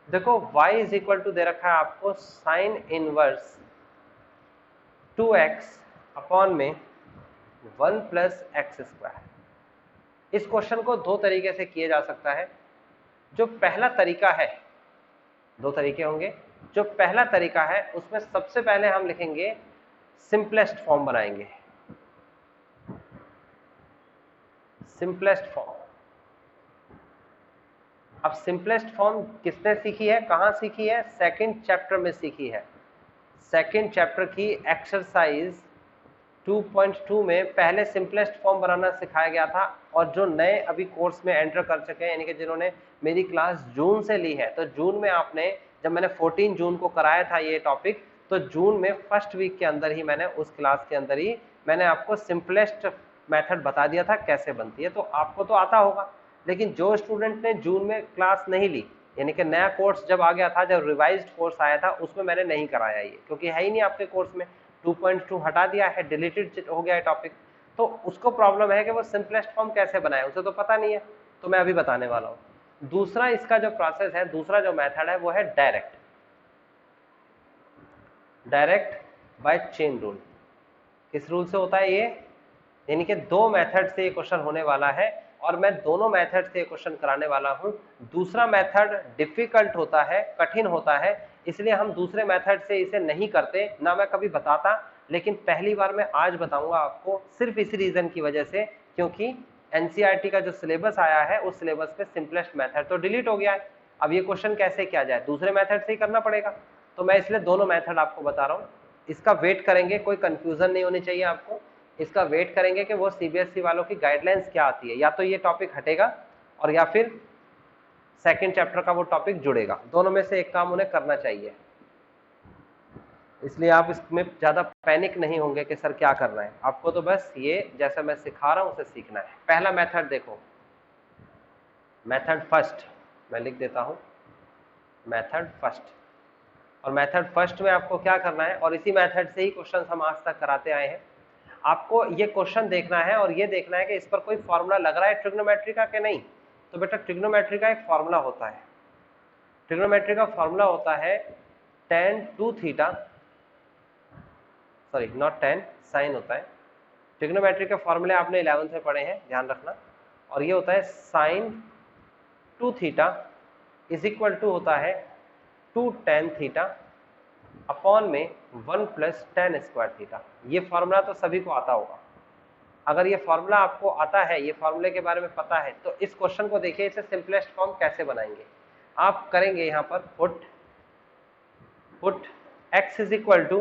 देखो y इज इक्वल टू दे रखा है आपको साइन इनवर्स 2x अपॉन में 1 प्लस एक्स स्क्वायर। इस क्वेश्चन को दो तरीके से किया जा सकता है। जो पहला तरीका है, दो तरीके होंगे, जो पहला तरीका है उसमें सबसे पहले हम लिखेंगे सिंपलेस्ट फॉर्म बनाएंगे, सिंपलेस्ट फॉर्म। अब सिंपलेस्ट फॉर्म किसने सीखी है, कहां सीखी है, सेकंड चैप्टर में सीखी है। सेकंड चैप्टर की एक्सरसाइज 2.2 में पहले सिंपलेस्ट फॉर्म बनाना सिखाया गया था, और जो नए अभी कोर्स में एंटर कर चुके हैं, यानी कि जिन्होंने मेरी क्लास जून से ली है, तो जून में आपने, जब मैंने 14 जून को कराया था ये टॉपिक, तो जून में फर्स्ट वीक के अंदर ही मैंने उस क्लास के अंदर ही मैंने आपको सिंपलेस्ट मेथड बता दिया था कैसे बनती है, तो आपको तो आता होगा। लेकिन जो स्टूडेंट ने जून में क्लास नहीं ली, यानी कि नया कोर्स जब आ गया था, जब रिवाइज्ड कोर्स आया था, उसमें मैंने नहीं कराया ये, क्योंकि है ही नहीं आपके कोर्स में, 2.2 हटा दिया है, डिलीटेड हो गया है टॉपिक। तो उसको प्रॉब्लम है कि वो सिंपलेस्ट फॉर्म कैसे बनाए, उसे तो पता नहीं है, तो मैं अभी बताने वाला हूं। दूसरा इसका जो प्रोसेस है, दूसरा जो मेथड है वो है direct, direct by chain rule. किस रूल से होता है ये, यानी कि दो मेथड से ये क्वेश्चन होने वाला है, और मैं दोनों मेथड से क्वेश्चन कराने वाला हूं। दूसरा मेथड डिफिकल्ट होता है, कठिन होता है, इसलिए हम दूसरे मेथड से इसे नहीं करते, ना मैं कभी बताता, लेकिन पहली बार मैं आज बताऊंगा आपको, सिर्फ इसी रीजन की वजह से, क्योंकि एनसीईआरटी का जो सिलेबस आया है उस सिलेबस पे सिंपलेस्ट मेथड तो डिलीट हो गया है। अब ये क्वेश्चन कैसे किया जाए, दूसरे मेथड से ही करना पड़ेगा, तो मैं इसलिए दोनों मेथड आपको बता रहा हूँ। इसका वेट करेंगे, कोई कंफ्यूजन नहीं होनी चाहिए आपको, इसका वेट करेंगे कि वो सीबीएसई वालों की गाइडलाइंस क्या आती है, या तो ये टॉपिक हटेगा और या फिर सेकंड चैप्टर का वो टॉपिक जुड़ेगा, दोनों में से एक काम उन्हें करना चाहिए। इसलिए आप इसमें ज्यादा पैनिक नहीं होंगे कि सर क्या करना है, आपको तो बस ये जैसा मैं सिखा रहा हूं उसे सीखना है। पहला मेथड देखो, मेथड फर्स्ट मैं लिख देता हूं, मेथड फर्स्ट। और मेथड फर्स्ट में आपको क्या करना है, और इसी मेथड से ही क्वेश्चन हम आज तक कराते आए हैं। आपको ये क्वेश्चन देखना है और ये देखना है कि इस पर कोई फॉर्मूला लग रहा है ट्रिग्नोमेट्री का कि नहीं। तो बेटा ट्रिग्नोमेट्री का एक फॉर्मूला होता है, ट्रिग्नोमेट्री का फॉर्मूला होता है tan 2 theta, sorry not tan, sine होता है। ट्रिग्नोमेट्री के फॉर्मूले आपने 11th में पढ़े हैं, ध्यान रखना। और ये होता है sine 2 theta is equal to होता है 2 tan थीटा अपॉन में 1 प्लस tan स्क्वायर थीटा। ये फॉर्मूला तो सभी को आता होगा। अगर ये फॉर्मूला आपको आता है, ये फॉर्मूले के बारे में पता है, तो इस क्वेश्चन को देखिए, इसे सिंपलेस्ट फॉर्म कैसे बनाएंगे। आप करेंगे यहाँ पर put x is equal to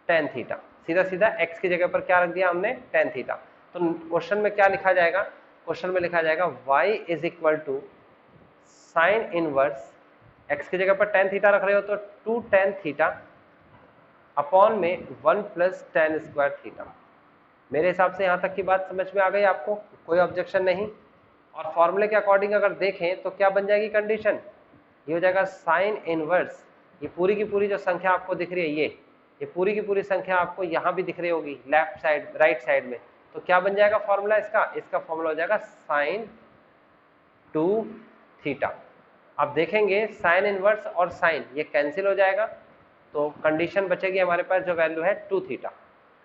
tan theta, सीधा सीधा x की जगह पर क्या रख दिया हमने, tan थीटा। तो क्वेश्चन में क्या लिखा जाएगा, क्वेश्चन में लिखा जाएगा y is equal to sine inverse, x की जगह पर tan थीटा रख रहे हो तो 2 tan थीटा अपॉन में 1 प्लस tan स्क्वायर थीटा। मेरे हिसाब से यहां तक की बात समझ में आ गई आपको, कोई ऑब्जेक्शन नहीं। और फॉर्मूले के अकॉर्डिंग अगर देखें तो क्या बन जाएगी कंडीशन, ये हो जाएगा साइन इनवर्स, ये पूरी की पूरी जो संख्या आपको दिख रही है, ये पूरी की पूरी संख्या आपको यहाँ भी दिख रही होगी लेफ्ट साइड, राइट साइड में, तो क्या बन जाएगा फॉर्मूला इसका, इसका फॉर्मूला हो जाएगा साइन 2 थीटा। अब देखेंगे साइन इनवर्स और साइन ये कैंसिल हो जाएगा, तो कंडीशन बचेगी हमारे पास जो वैल्यू है 2 थीटा।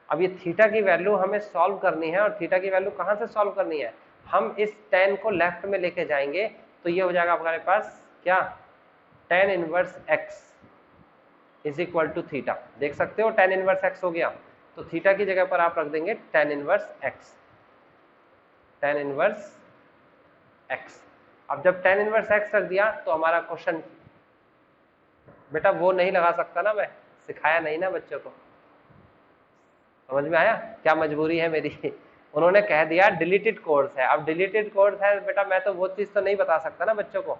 अब ये थीटा की वैल्यू हमें सॉल्व करनी है, और थीटा की वैल्यू कहां से सॉल्व करनी है, हम इस tan को लेफ्ट में लेके जाएंगे, तो ये हो जाएगा हमारे पास क्या, tan inverse x is equal to theta. देख सकते हो tan इनवर्स x हो गया, तो थीटा की जगह पर आप रख देंगे tan inverse x, tan inverse x। अब जब tan इनवर्स x रख दिया तो हमारा क्वेश्चन, बेटा वो नहीं लगा सकता ना, मैं सिखाया नहीं ना बच्चों को, समझ में आया क्या मजबूरी है मेरी। उन्होंने कह दिया डिलीटेड कोर्स है, अब डिलीटेड कोर्स है बेटा, मैं तो वो चीज तो नहीं बता सकता ना बच्चों को।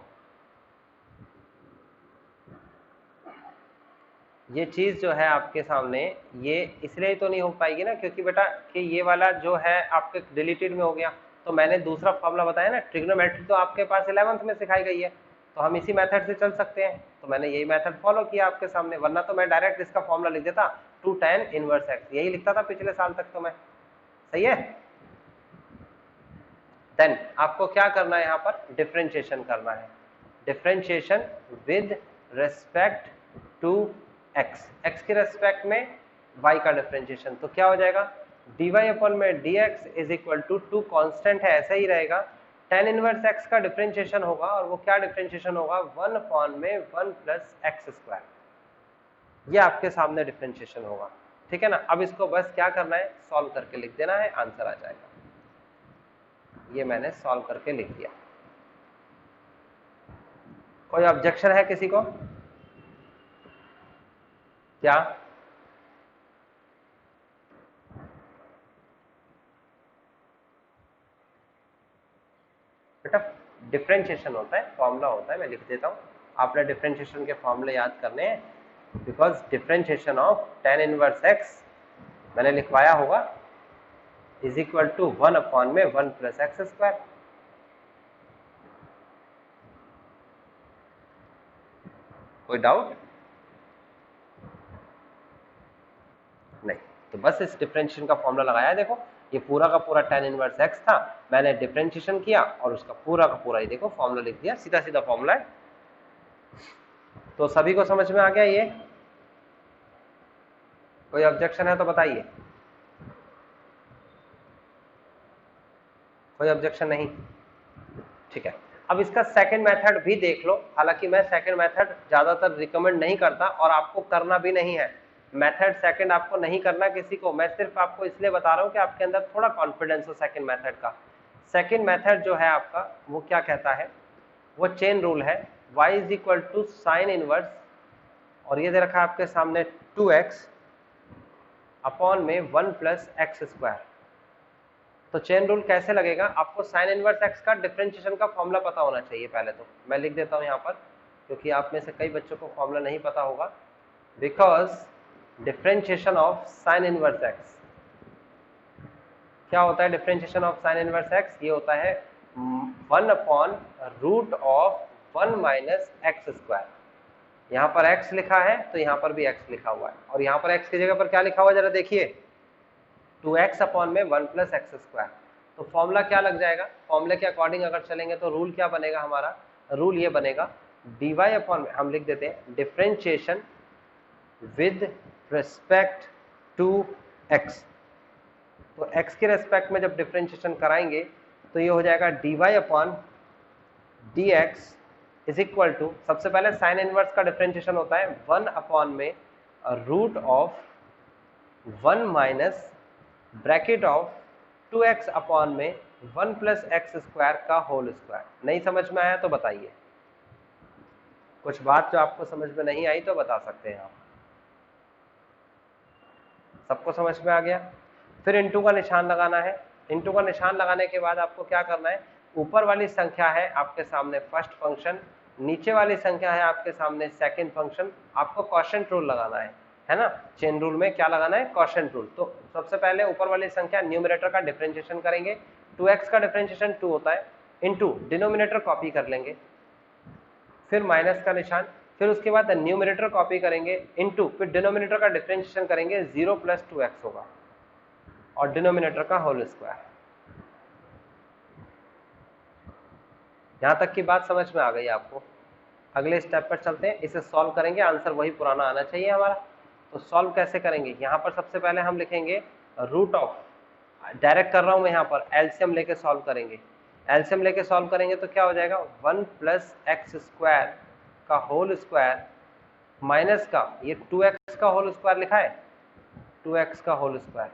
ये चीज जो है आपके सामने, ये इसलिए तो नहीं हो पाएगी ना, क्योंकि बेटा कि ये वाला जो है आपके डिलीटेड में हो गया, तो मैंने दूसरा फॉर्मूला बताया ना, ट्रिग्नोमेट्री तो आपके पास 11th में सिखाई गई है, तो हम इसी मेथड से चल सकते हैं, तो मैंने यही मेथड फॉलो किया आपके सामने, वरना तो मैं डायरेक्ट इसका फॉर्मूला लिख देता 2 tan इनवर्स x, यही लिखता था पिछले साल तक तो मैं, सही है। देन आपको क्या करना है, यहाँ पर डिफरेंशिएशन करना है, differentiation with respect to x, x के रेस्पेक्ट में y का डिफरेंशिएशन, तो क्या हो जाएगा dy अपॉन में dx is equal to 2 constant है ऐसा ही रहेगा, tan इनवर्स x का डिफरेंशिएशन होगा, और वो क्या डिफरेंशिएशन होगा 1 अपॉन में 1 प्लस एक्स स्क्वायर, ये आपके सामने डिफरेंशिएशन होगा, ठीक है ना। अब इसको बस क्या करना है, सॉल्व करके लिख देना है, आंसर आ जाएगा। ये मैंने सॉल्व करके लिख दिया। कोई ऑब्जेक्शन है किसी को? क्या बेटा डिफरेंशिएशन होता है, फॉर्मूला होता है, मैं लिख देता हूं, आपने डिफरेंशिएशन के फॉर्मूले याद करने हैं, because differentiation of tan inverse x मैंने लिखवाया होगा इज इक्वल टू 1 अपॉन में 1 प्लस एक्स स्क्वायर। कोई डाउट नहीं, तो बस इस डिफरेंशिएशन का फॉर्मूला लगाया, देखो ये पूरा का पूरा tan इनवर्स x था, मैंने डिफरेंशिएशन किया और उसका पूरा का पूरा ही देखो फॉर्मूला लिख दिया, सीधा सीधा फॉर्मूला है। तो सभी को समझ में आ गया ये? कोई ऑब्जेक्शन है तो बताइए। कोई ऑब्जेक्शन नहीं, ठीक है। अब इसका सेकंड मेथड भी देख लो, हालांकि मैं सेकंड मेथड ज्यादातर रिकमेंड नहीं करता और आपको करना भी नहीं है, मेथड सेकंड आपको नहीं करना किसी को, मैं सिर्फ आपको इसलिए बता रहा हूं कि आपके अंदर थोड़ा कॉन्फिडेंस हो सेकंड मेथड का। सेकंड मेथड जो है आपका वो क्या कहता है, वो चेन रूल है, y is equal to sine inverse, और ये दे रखा है आपके सामने 2x अपॉन में 1 प्लस एक्स स्क्वायर। तो चेन रूल कैसे लगेगा, आपको साइन इनवर्स x का डिफरेंशिएशन का फॉर्मूला पता होना चाहिए पहले, तो मैं लिख देता हूं यहाँ पर, क्योंकि आप में से कई बच्चों को फॉर्मूला नहीं पता होगा, because differentiation of sine inverse x क्या होता है, differentiation of sine inverse x ये होता है 1 upon root of 1 minus x square. यहाँ पर x लिखा है तो यहाँ पर भी x लिखा हुआ है, और यहाँ पर x की जगह पर क्या लिखा हुआ है जरा देखिए, 2x अपॉन में 1 प्लस एक्स स्क्वायर। तो फॉर्मूला क्या लग जाएगा, फॉर्मूले के अकॉर्डिंग अगर चलेंगे तो रूल क्या बनेगा हमारा, रूल ये बनेगा dy अपॉन में, हम लिख देते हैं differentiation with respect to x, तो x के रेस्पेक्ट में जब डिफरेंशिएशन कराएंगे तो ये हो जाएगा dy upon dx is equal to, सबसे पहले साइन इनवर्स का डिफरेंशिएशन होता है 1 अपॉन में root of 1 minus bracket of 2x upon में 1 प्लस एक्स स्क्वायर का होल स्क्वायर। नहीं समझ में आया तो बताइए, कुछ बात जो आपको समझ में नहीं आई तो बता सकते हैं आप। सबको समझ में आ गया? फिर इनटू का निशान लगाना है, इनटू का निशान लगाने के बाद आपको क्या करना है, ऊपर वाली संख्या है आपके सामने फर्स्ट फंक्शन, नीचे वाली संख्या है आपके सामने सेकंड फंक्शन, आपको क्वोशिएंट रूल लगाना है ना, चेन रूल में क्या लगाना है, क्वोशिएंट रूल। तो सबसे पहले ऊपर वाली संख्या न्यूमरेटर का डिफरेंशिएशन करेंगे, 2x का डिफरेंशिएशन 2 होता है, इनटू डिनोमिनेटर कॉपी कर लेंगे, फिर माइनस का निशान, फिर उसके बाद न्यूमरेटर कॉपी करेंगे, इनटू फिर डिनोमिनेटर का डिफरेंशिएशन करेंगे, 0 प्लस 2x होगा, और डिनोमिनेटर का होल स्क्वायर। यहां तक की बात समझ में आ गई आपको? अगले स्टेप पर चलते हैं, इसे सॉल्व करेंगे, आंसर वही पुराना आना चाहिए हमारा। तो सॉल्व कैसे करेंगे, यहाँ पर सबसे पहले हम लिखेंगे रूट ऑफ, डायरेक्ट कर रहा हूं मैं यहाँ पर, एलसीएम लेके सॉल्व करेंगे, एलसीएम लेके सॉल्व करेंगे तो क्या हो जाएगा 1 प्लस एक्स स्क्वायर का होल स्क्वायर माइनस का, ये 2x का होल स्क्वायर लिखा है, 2x का होल स्क्वायर,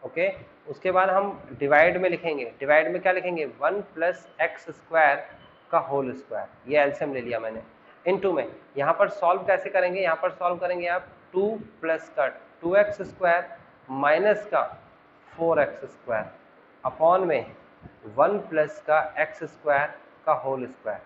ओके, उसके बाद हम डिवाइड में लिखेंगे, डिवाइड में क्या लिखेंगे 1 प्लस एक्स स्क्वायर का होल स्क्वायर, ये एलसीएम ले लिया मैंने, इनटू में यहाँ पर सॉल्व कैसे करेंगे, यहाँ पर सॉल्व करेंगे आप 2 प्लस का 2x स्क्वायर माइनस का 4x स्क्वायर अपॉन में 1 प्लस का x स्क्वायर का होल स्क्वायर।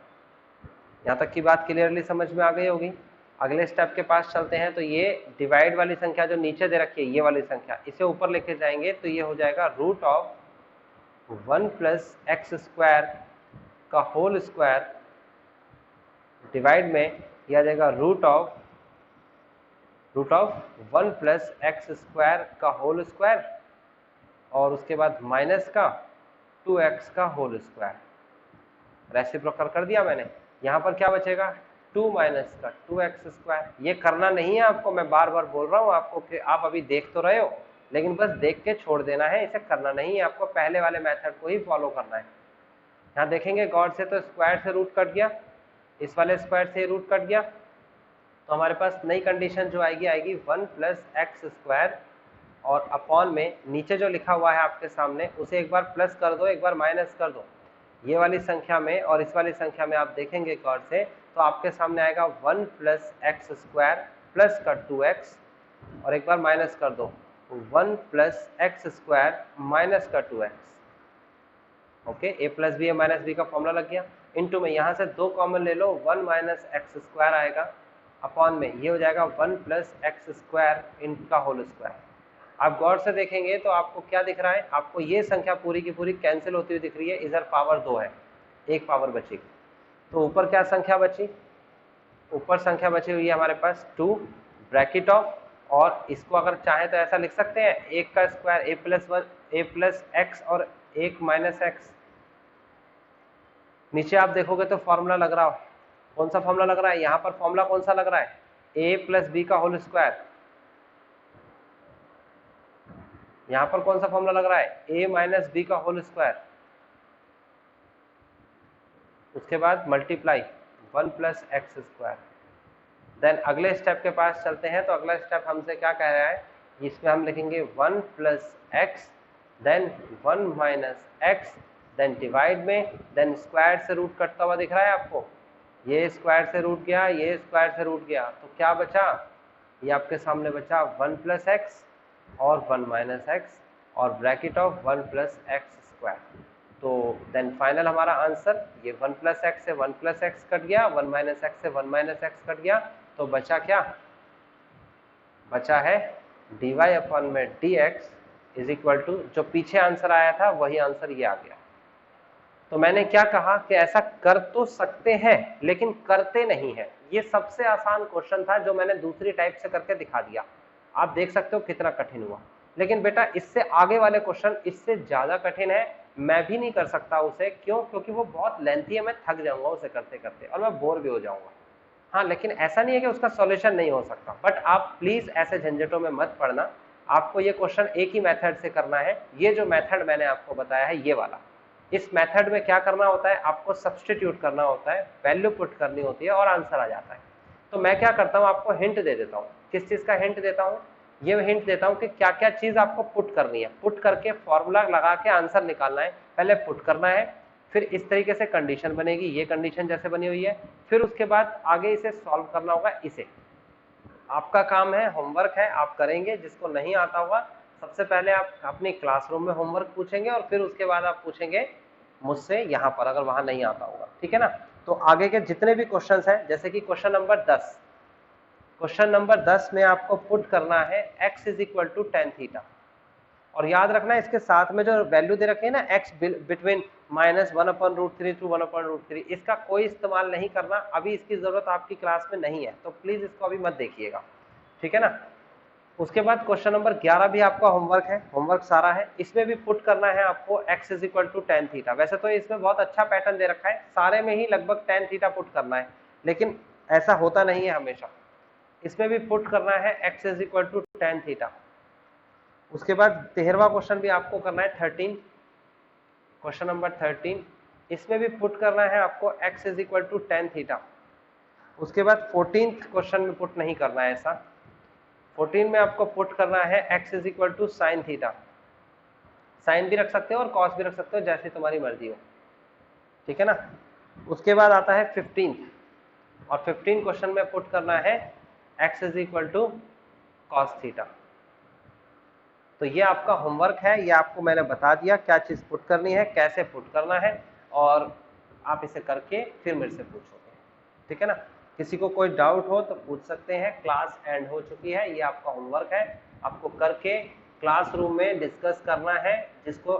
यहाँ तक की बात क्लियरली समझ में आ गई होगी। अगले स्टेप के पास चलते हैं। तो ये डिवाइड वाली संख्या जो नीचे दे रखी है, ये वाली संख्या, इसे ऊपर लेके जाएंगे तो ये हो जाएगा root of 1 plus x square का होल स्क्वायर डिवाइड में यह आ जाएगा root of 1 plus x square का होल स्क्वायर और उसके बाद माइनस का 2x का होल स्क्वायर। रेसिप्रोकल कर दिया मैंने। यहाँ पर क्या बचेगा 2 माइनस का 2x स्क्वायर। ये करना नहीं है आपको, मैं बार बार बोल रहा हूँ आपको कि आप अभी देख तो रहे हो, लेकिन बस देख के छोड़ देना है, इसे करना नहीं है आपको, पहले वाले मेथड को ही फॉलो करना है। यहाँ देखेंगे गौर से तो स्क्वायर से रूट कट गया, इस वाले स्क्वायर से रूट कट गया, तो हमारे पास नई कंडीशन जो आएगी 1 प्लस एक्स स्क्वायर और अपॉन में नीचे जो लिखा हुआ है आपके सामने उसे एक बार प्लस कर दो, एक बार माइनस कर दो, ये वाली संख्या में और इस वाली संख्या में आप देखेंगे गौर से तो आपके सामने आएगा 1 प्लस एक्स स्क्वायर प्लस का 2x और एक बार माइनस कर दो 1 प्लस एक्स स्क्वायर माइनस का 2x। Okay, a plus b minus b का फॉर्मूला लग गया। इनटू में यहाँ से 2 कॉमन ले लो, 1 माइनस एक्स स्क्वायर आएगा अपॉन में ये हो जाएगा 1 प्लस एक्स स्क्वायर इनका होल स्क्वायर। आप गौर से देखेंगे तो आपको क्या दिख रहा है, आपको ये संख्या पूरी की पूरी कैंसिल होती हुई दिख रही है, इधर पावर 2 है, एक पावर बचेगी। तो ऊपर क्या संख्या बची, ऊपर संख्या बची हुई है हमारे पास 2 ब्रैकेट ऑफ, और इसको अगर चाहे तो ऐसा लिख सकते हैं 1 का स्क्वायर a प्लस एक्स और 1 माइनस एक्स। नीचे आप देखोगे तो फॉर्मूला लग रहा हो, कौन सा फॉर्मूला लग रहा है, यहाँ पर फॉर्मूला कौन सा लग रहा है a प्लस बी का होल स्क्वायर। यहाँ पर कौन सा फॉर्मूला लग रहा है a माइनस बी का होल स्क्वायर, उसके बाद multiply 1 plus x square. Then अगले स्टेप के पास चलते हैं। तो अगला स्टेप हमसे क्या कह रहा है, इसमें हम लिखेंगे 1 plus x then 1 minus x then divide में, देन स्क्वायर से रूट कटता हुआ दिख रहा है आपको, ये स्क्वायर से रूट गया, ये स्क्वायर से रूट गया, तो क्या बचा, ये आपके सामने बचा 1 प्लस एक्स और 1 माइनस एक्स और bracket of 1 plus x square. तो देन फाइनल हमारा आंसर ये 1 प्लस एक्स से 1 प्लस एक्स कट गया, 1 माइनस एक्स से 1 माइनस एक्स कट गया, तो बचा क्या, बचा है dy अपॉन में dx इज इक्वल टू, जो पीछे आंसर आया था वही आंसर ये आ गया। तो मैंने क्या कहा कि ऐसा कर तो सकते हैं लेकिन करते नहीं है। ये सबसे आसान क्वेश्चन था जो मैंने दूसरी टाइप से करके दिखा दिया, आप देख सकते हो कितना कठिन हुआ। लेकिन बेटा इससे आगे वाले क्वेश्चन इससे ज्यादा कठिन है, मैं भी नहीं कर सकता उसे, क्यों, क्योंकि वो बहुत लेंथी है, मैं थक जाऊंगा उसे करते करते और मैं बोर भी हो जाऊंगा। हाँ, लेकिन ऐसा नहीं है कि उसका सॉल्यूशन नहीं हो सकता, बट आप प्लीज ऐसे झंझटों में मत पड़ना। आपको ये क्वेश्चन एक ही मेथड से करना है। ये जो मेथड मैंने आपको बताया है ये वाला, इस मेथड में क्या करना होता है, आपको सब्स्टिट्यूट करना होता है, वैल्यू पुट करनी होती है और आंसर आ जाता है। तो मैं क्या करता हूँ, आपको हिंट दे देता हूँ। किस चीज का हिंट देता हूँ, ये हिंट देता हूँ कि क्या क्या चीज आपको पुट करनी है, पुट करके फॉर्मूला लगा के आंसर निकालना है। पहले पुट करना है, फिर इस तरीके से कंडीशन बनेगी, ये कंडीशन जैसे बनी हुई है, फिर उसके बाद आगे इसे सॉल्व करना होगा। इसे आपका काम है, होमवर्क है, आप करेंगे। जिसको नहीं आता होगा सबसे पहले आप अपनी क्लासरूम में होमवर्क पूछेंगे और फिर उसके बाद आप पूछेंगे मुझसे यहाँ पर, अगर वहां नहीं आता होगा, ठीक है ना। तो आगे के जितने भी क्वेश्चंस हैं, जैसे कि क्वेश्चन नंबर 10, क्वेश्चन नंबर 10 में आपको पुट करना है x is equal to tan theta, और याद रखना इसके साथ में जो वैल्यू दे रखी है ना x बिटवीन -1/√3 टू 1/√3, इसका कोई इस्तेमाल नहीं करना, अभी इसकी जरूरत आपकी क्लास में नहीं है, तो प्लीज इसको अभी मत देखिएगा, ठीक है ना। उसके बाद क्वेश्चन नंबर 11 भी आपका होमवर्क है, होमवर्क सारा है, इसमें भी पुट करना है आपको x is equal to tan theta. वैसे तो इसमें बहुत अच्छा पैटर्न दे रखा है, सारे में ही लगभग tan थीटा पुट करना है, लेकिन ऐसा होता नहीं है हमेशा। इसमें भी पुट करना है x is equal to tan theta. उसके बाद 13वां क्वेश्चन भी आपको करना है 13, क्वेश्चन नंबर 13, इसमें भी पुट करना है आपको x is equal to tan theta. उसके बाद 14th क्वेश्चन में पुट नहीं करना है ऐसा, 14 में आपको पुट करना है x is equal to sine theta. Sine भी रख सकते हो और कॉस भी रख सकते हो, जैसे तुम्हारी मर्जी हो, ठीक है ना। उसके बाद आता है 15th, और 15 क्वेश्चन में पुट करना है x is equal to cos theta. तो ये आपका होमवर्क है, ये आपको मैंने बता दिया क्या चीज पुट करनी है, कैसे पुट करना है, और आप इसे करके फिर मेरे से पूछोगे, ठीक है ना। किसी को कोई डाउट हो तो पूछ सकते हैं। क्लास एंड हो चुकी है, ये आपका होमवर्क है, आपको करके क्लासरूम में डिस्कस करना है। जिसको